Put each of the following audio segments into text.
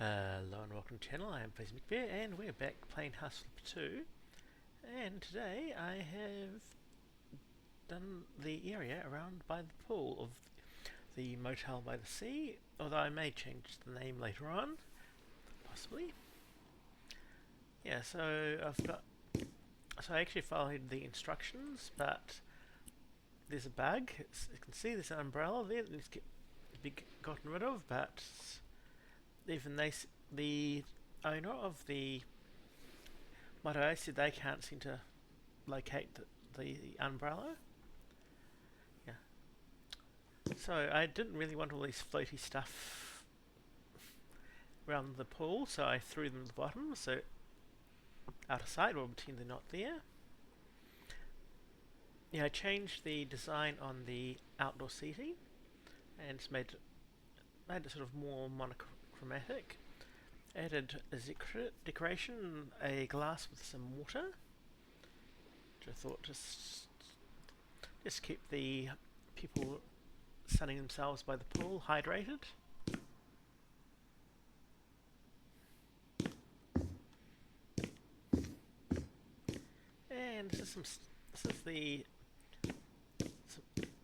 Hello and welcome to the channel. I am Makeover and we're back playing House Flipper 2, and today I have done the area around by the pool of the Motel by the Sea, although I may change the name later on, possibly. Yeah, so I actually followed the instructions, but there's a bug. You can see there's an umbrella there that needs to be gotten rid of, but even the owner of the Motel said they can't seem to locate the umbrella. Yeah. So I didn't really want all these floaty stuff around the pool, so I threw them at the bottom, so out of sight, we'll pretend they're not there. Yeah, I changed the design on the outdoor seating and just made it sort of more monochromatic. Added a decoration, a glass with some water, which I thought just keep the people sunning themselves by the pool hydrated. And this is the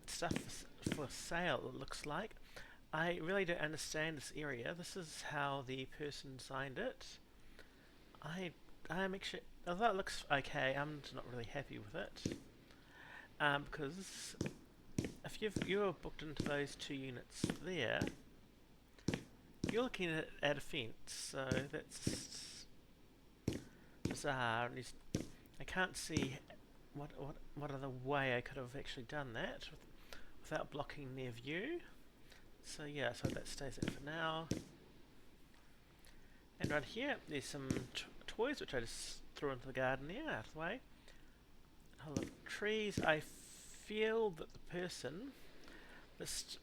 stuff for sale, it looks like. I really don't understand this area. This is how the person designed it. I'm actually, although it looks okay, I'm not really happy with it. Because if you're booked into those two units there, you're looking at a fence, so that's bizarre. And I can't see what other way I could have actually done that without blocking their view. So yeah, so that stays there for now. And right here, there's some toys which I just threw into the garden there, out of the way. A whole lot of trees. I feel that the person just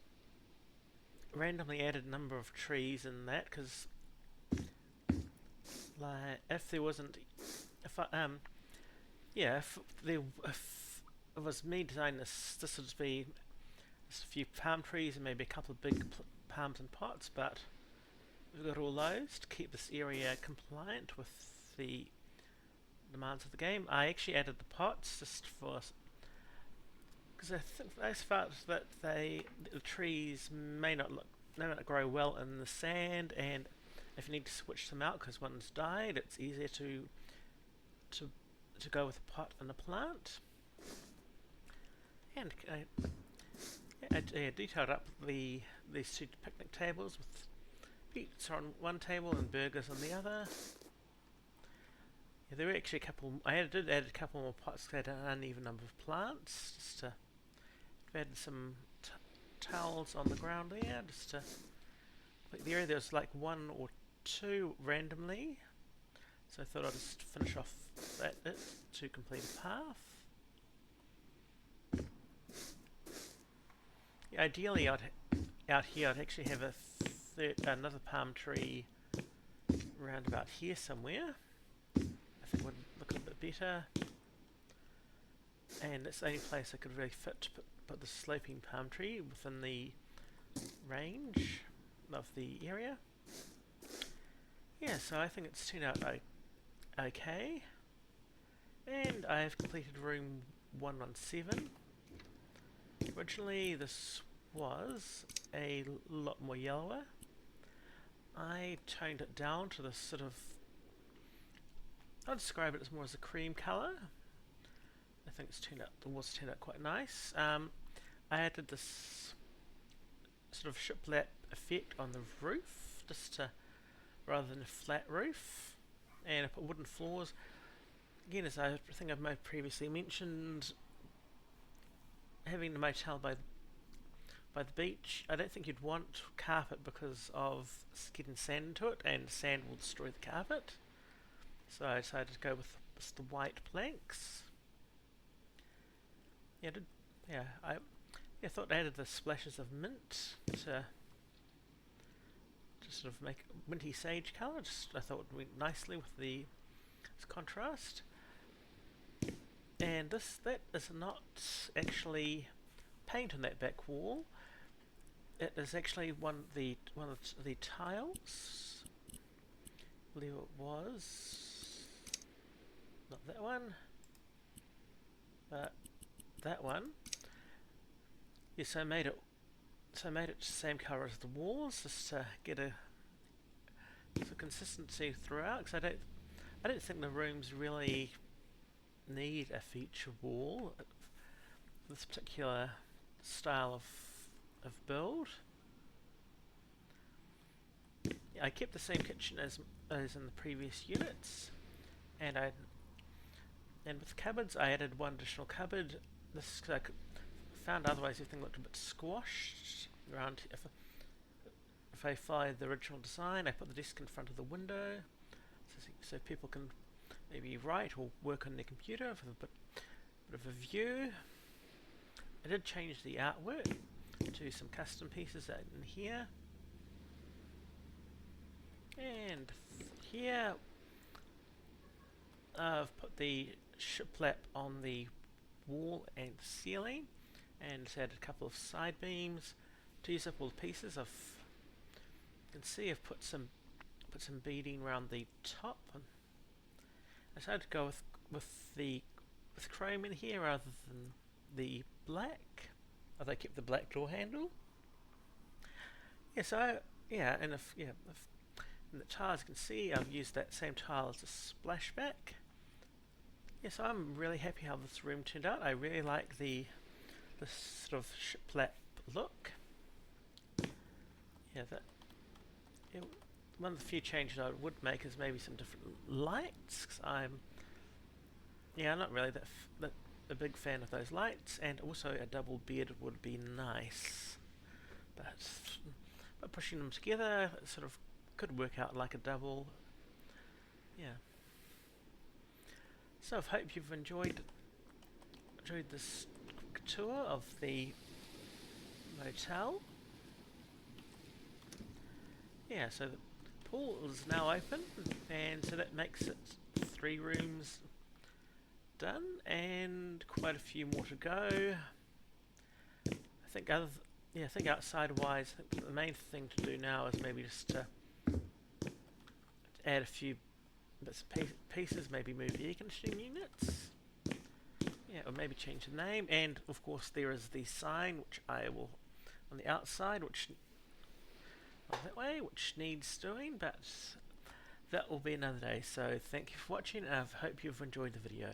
randomly added a number of trees in that, because like if there wasn't, if it was me designing this would just be just a few palm trees and maybe a couple of big palms and pots, but we've got all those to keep this area compliant with the demands of the game. I actually added the pots just for, because I felt that the trees may not grow well in the sand, and if you need to switch them out because one's died, it's easier to go with a pot and a plant. And I detailed up these two picnic tables with pizza on one table and burgers on the other. Yeah, there were actually a couple. I did add a couple more pots that had an uneven number of plants. Just to add some towels on the ground there, just to like the area. There was like one or two randomly, so I thought I'd just finish off that to complete a path. Yeah, ideally, out here I'd actually have another palm tree around about here somewhere. I think it would look a bit better. And it's the only place I could really fit to put the sloping palm tree within the range of the area. Yeah, so I think it's turned out okay. And I've completed room 117. Originally this was a lot more yellower. I toned it down to this sort of, I'll describe it as more as a cream colour. I think the walls turned out quite nice. I added this sort of shiplap effect on the roof, rather than a flat roof, and I put wooden floors. Again, as I think I've previously mentioned, having the motel by the beach, I don't think you'd want carpet because of getting sand into it, and sand will destroy the carpet. So I decided to go with just the white planks. I thought I added the splashes of mint to sort of make minty sage colour. I thought it went nicely with this contrast. And that is not actually paint on that back wall. It is actually one of the tiles believe it was not that one, but that one. Yes, I made it. So I made it the same colour as the walls, just to get a consistency throughout. Because I don't think the rooms really need a feature wall for this particular style of build. Yeah, I kept the same kitchen as in the previous units, and with cupboards I added one additional cupboard. This cause I found otherwise everything looked a bit squashed around. If I followed the original design, I put the desk in front of the window, so people can maybe write or work on their computer with a bit of a view. I did change the artwork to some custom pieces in here. And here I've put the shiplap on the wall and ceiling, and added a couple of side beams to use up all the pieces. You can see I've put some beading around the top. And I decided to go with chrome in here rather than the black. Although I kept the black door handle. Yeah, so and if in the tiles you can see I've used that same tile as a splashback. Yeah, so I'm really happy how this room turned out. I really like this sort of shiplap look. Yeah, one of the few changes I would make is maybe some different lights. Cause I'm not really that a big fan of those lights, and also a double bed would be nice. But pushing them together, it sort of could work out like a double. Yeah. So I hope you've enjoyed this tour of the motel. Yeah, so the pool is now open, and so that makes it 3 rooms done, and quite a few more to go. I think outside wise, I think the main thing to do now is maybe just to add a few bits and pieces, maybe move the air conditioning units. Yeah, or maybe change the name, and of course there is the sign which I will on the outside, which needs doing, but that will be another day. So thank you for watching, and I hope you've enjoyed the video.